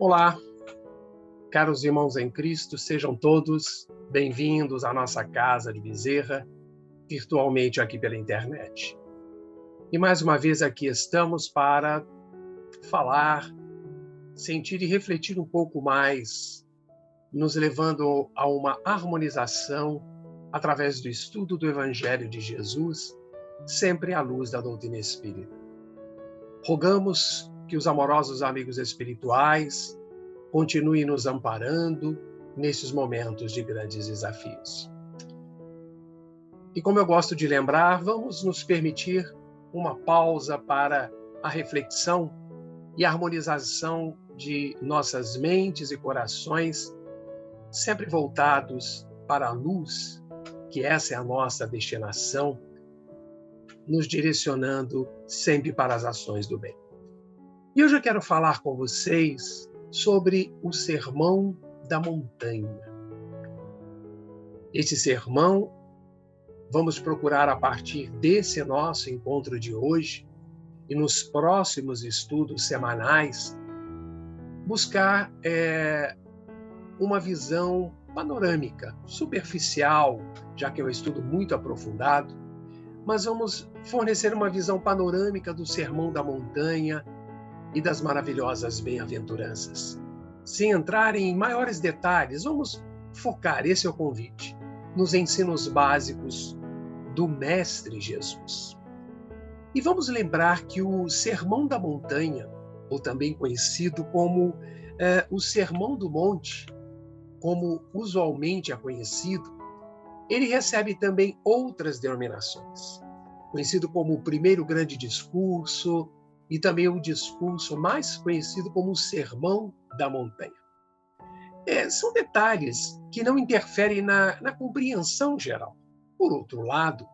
Olá, caros irmãos em Cristo, sejam todos bem-vindos à nossa casa de Bezerra, virtualmente aqui pela internet. E mais uma vez aqui estamos para falar, sentir e refletir um pouco mais, nos levando a uma harmonização através do estudo do Evangelho de Jesus, sempre à luz da doutrina espírita. Rogamos que os amorosos amigos espirituais continuem nos amparando nesses momentos de grandes desafios. E como eu gosto de lembrar, vamos nos permitir uma pausa para a reflexão e a harmonização de nossas mentes e corações, sempre voltados para a luz, que essa é a nossa destinação, nos direcionando sempre para as ações do bem. E hoje eu quero falar com vocês sobre o Sermão da Montanha. Esse sermão, vamos procurar a partir desse nosso encontro de hoje e nos próximos estudos semanais, buscar uma visão panorâmica, superficial, já que é um estudo muito aprofundado, mas vamos fornecer uma visão panorâmica do Sermão da Montanha e das maravilhosas bem-aventuranças. Sem entrar em maiores detalhes, vamos focar, esse é o convite, nos ensinos básicos do Mestre Jesus. E vamos lembrar que o Sermão da Montanha, ou também conhecido como o Sermão do Monte, como usualmente é conhecido, ele recebe também outras denominações, conhecido como o primeiro grande discurso, e também o discurso mais conhecido como o Sermão da Montanha. São detalhes que não interferem na compreensão geral. Por outro lado,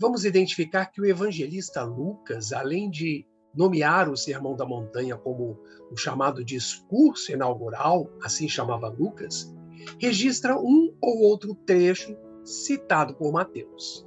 vamos identificar que o evangelista Lucas, além de nomear o Sermão da Montanha como o chamado discurso inaugural, assim chamava Lucas, registra um ou outro trecho citado por Mateus.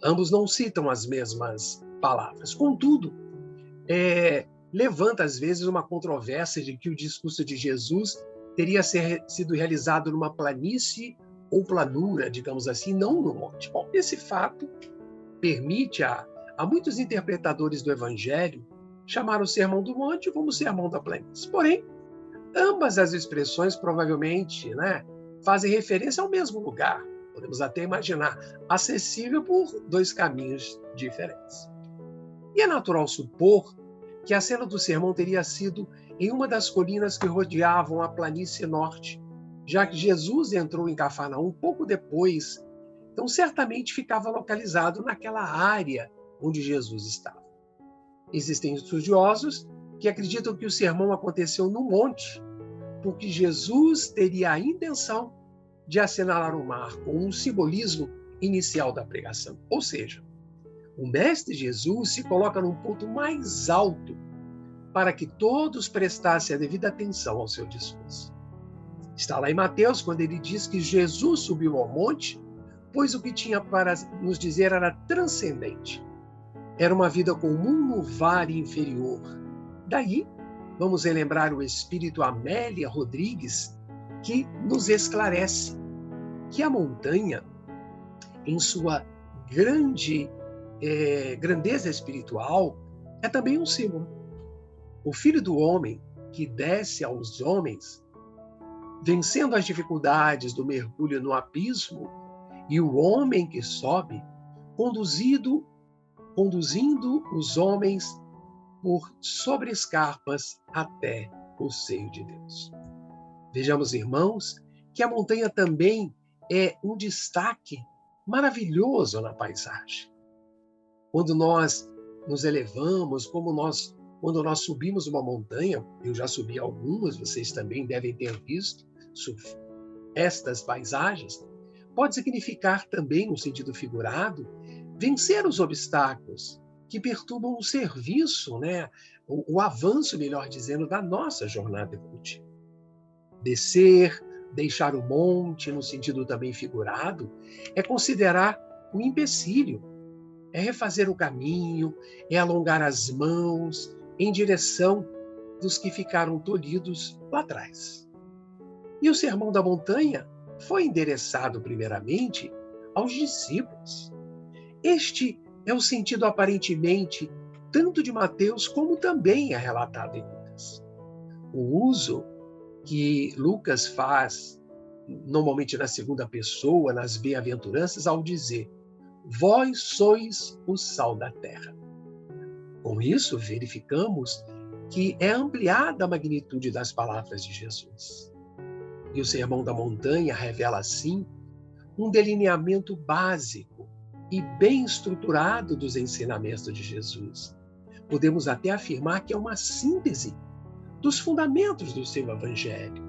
Ambos não citam as mesmas palavras. Contudo, levanta às vezes uma controvérsia de que o discurso de Jesus teria sido realizado numa planície ou planura, digamos assim, não no monte. Bom, esse fato permite a muitos interpretadores do Evangelho chamar o Sermão do Monte como o Sermão da Planície. Porém, ambas as expressões provavelmente fazem referência ao mesmo lugar. Podemos até imaginar, acessível por dois caminhos diferentes. E é natural supor que a cena do sermão teria sido em uma das colinas que rodeavam a planície norte, já que Jesus entrou em Cafarnaum pouco depois, então certamente ficava localizado naquela área onde Jesus estava. Existem estudiosos que acreditam que o sermão aconteceu no monte, porque Jesus teria a intenção de assinalar o mar com um simbolismo inicial da pregação. Ou seja, o Mestre Jesus se coloca num ponto mais alto para que todos prestassem a devida atenção ao seu discurso. Está lá em Mateus, quando ele diz que Jesus subiu ao monte, pois o que tinha para nos dizer era transcendente. Era uma vida comum no vale inferior. Daí, vamos relembrar o espírito Amélia Rodrigues, que nos esclarece que a montanha, em sua grandeza espiritual, é também um símbolo. O Filho do Homem, que desce aos homens, vencendo as dificuldades do mergulho no abismo, e o homem que sobe, conduzindo os homens por sobre escarpas até o seio de Deus. Vejamos, irmãos, que a montanha também é um destaque maravilhoso na paisagem. Quando nós nos elevamos, quando nós subimos uma montanha, eu já subi algumas, vocês também devem ter visto estas paisagens, pode significar também, no sentido figurado, vencer os obstáculos que perturbam o serviço, o avanço, melhor dizendo, da nossa jornada evolutiva. Descer, deixar o monte, no sentido também figurado, é considerar um empecilho, é refazer o caminho, é alongar as mãos em direção dos que ficaram tolhidos lá atrás. E o Sermão da Montanha foi endereçado primeiramente aos discípulos. Este é o sentido aparentemente tanto de Mateus como também é relatado em Lucas. O uso que Lucas faz, normalmente na segunda pessoa, nas bem-aventuranças, ao dizer: vós sois o sal da terra. Com isso, verificamos que é ampliada a magnitude das palavras de Jesus. E o Sermão da Montanha revela, assim, um delineamento básico e bem estruturado dos ensinamentos de Jesus. Podemos até afirmar que é uma síntese dos fundamentos do seu evangelho,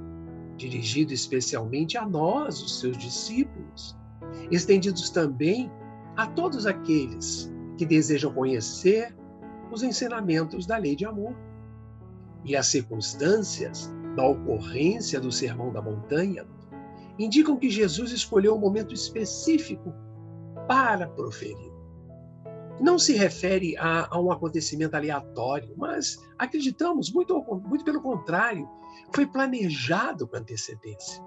dirigido especialmente a nós, os seus discípulos, estendidos também a todos aqueles que desejam conhecer os ensinamentos da lei de amor. E as circunstâncias da ocorrência do Sermão da Montanha indicam que Jesus escolheu um momento específico para proferir. Não se refere a um acontecimento aleatório, mas acreditamos, muito pelo contrário, foi planejado com antecedência.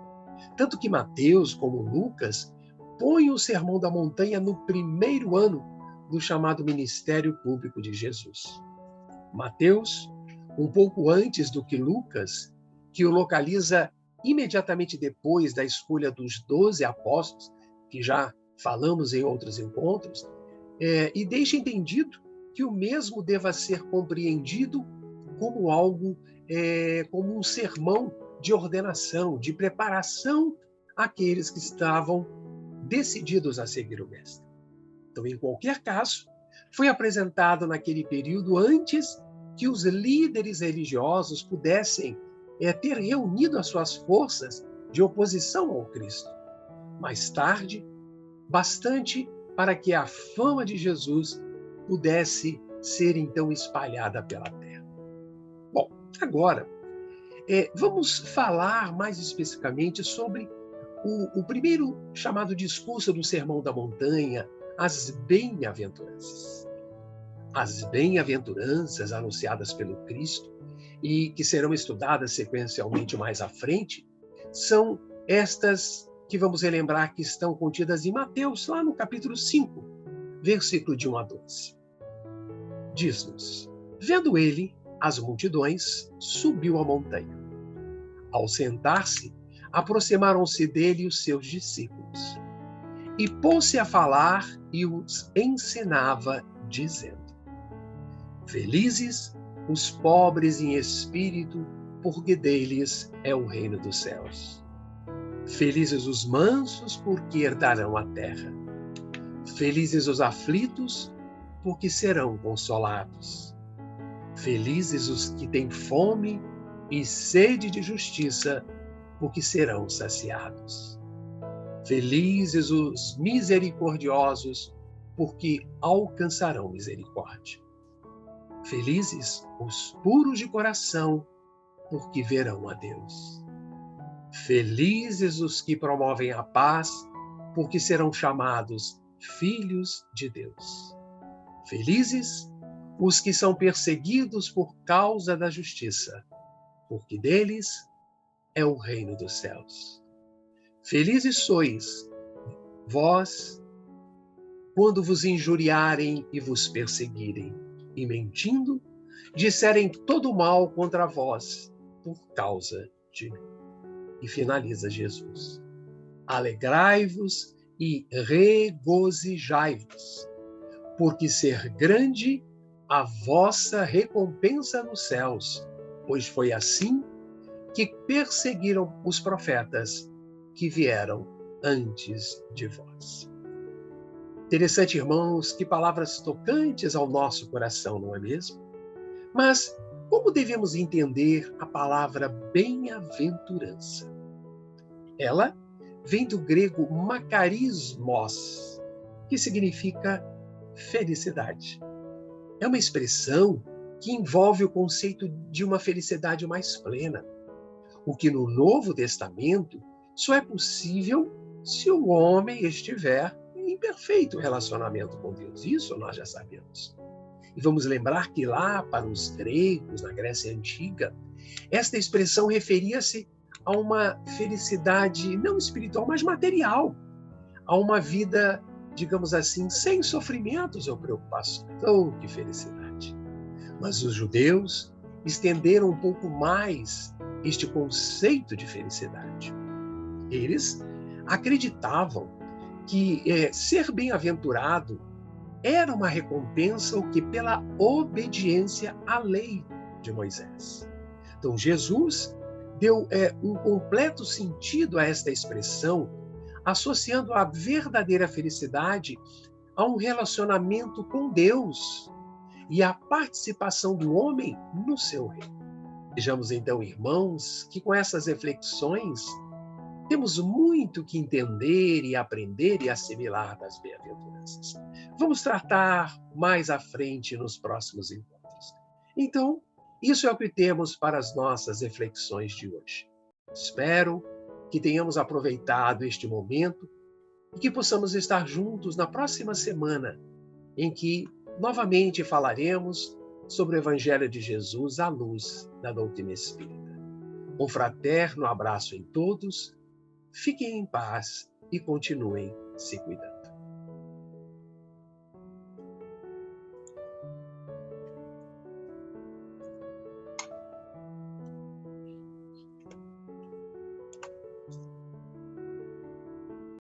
Tanto que Mateus, como Lucas, põem o Sermão da Montanha no primeiro ano do chamado ministério público de Jesus. Mateus, um pouco antes do que Lucas, que o localiza imediatamente depois da escolha dos 12 apóstolos, que já falamos em outros encontros, e deixa entendido que o mesmo deva ser compreendido como algo, como um sermão de ordenação, de preparação àqueles que estavam decididos a seguir o Mestre. Então, em qualquer caso, foi apresentado naquele período antes que os líderes religiosos pudessem ter reunido as suas forças de oposição ao Cristo. Mais tarde, bastante para que a fama de Jesus pudesse ser então espalhada pela terra. Bom, agora, vamos falar mais especificamente sobre o primeiro chamado discurso do Sermão da Montanha, as bem-aventuranças. As bem-aventuranças anunciadas pelo Cristo e que serão estudadas sequencialmente mais à frente, são estas que vamos relembrar que estão contidas em Mateus, lá no capítulo 5, versículo de 1 a 12. Diz-nos: vendo ele as multidões, subiu a montanha. Ao sentar-se, aproximaram-se dele os seus discípulos. E pôs-se a falar e os ensinava, dizendo: felizes os pobres em espírito, porque deles é o reino dos céus. Felizes os mansos, porque herdarão a terra. Felizes os aflitos, porque serão consolados. Felizes os que têm fome e sede de justiça, porque serão saciados. Felizes os misericordiosos, porque alcançarão misericórdia. Felizes os puros de coração, porque verão a Deus. Felizes os que promovem a paz, porque serão chamados filhos de Deus. Felizes os que são perseguidos por causa da justiça, porque deles é o reino dos céus. Felizes sois vós, quando vos injuriarem e vos perseguirem, e mentindo, disserem todo mal contra vós, por causa de mim. E finaliza Jesus: alegrai-vos e regozijai-vos, porque ser grande a vossa recompensa nos céus, pois foi assim que perseguiram os profetas que vieram antes de vós. Interessante, irmãos, que palavras tocantes ao nosso coração, não é mesmo? Mas como devemos entender a palavra bem-aventurança? Ela vem do grego makarismos, que significa felicidade. É uma expressão que envolve o conceito de uma felicidade mais plena, o que no Novo Testamento só é possível se o homem estiver em perfeito relacionamento com Deus. Isso nós já sabemos. E vamos lembrar que lá para os gregos, na Grécia Antiga, esta expressão referia-se a uma felicidade não espiritual, mas material, a uma vida, digamos assim, sem sofrimentos ou preocupações. Oh, que felicidade! Mas os judeus estenderam um pouco mais este conceito de felicidade. Eles acreditavam que ser bem-aventurado era uma recompensa o que pela obediência à lei de Moisés. Então Jesus deu um completo sentido a esta expressão, associando a verdadeira felicidade a um relacionamento com Deus e a participação do homem no seu reino. Vejamos então, irmãos, que com essas reflexões temos muito que entender e aprender e assimilar das bem-aventuranças. Vamos tratar mais à frente nos próximos encontros. Então, isso é o que temos para as nossas reflexões de hoje. Espero que tenhamos aproveitado este momento e que possamos estar juntos na próxima semana, em que novamente falaremos sobre o Evangelho de Jesus à luz da doutrina espírita. Um fraterno abraço em todos, fiquem em paz e continuem se cuidando.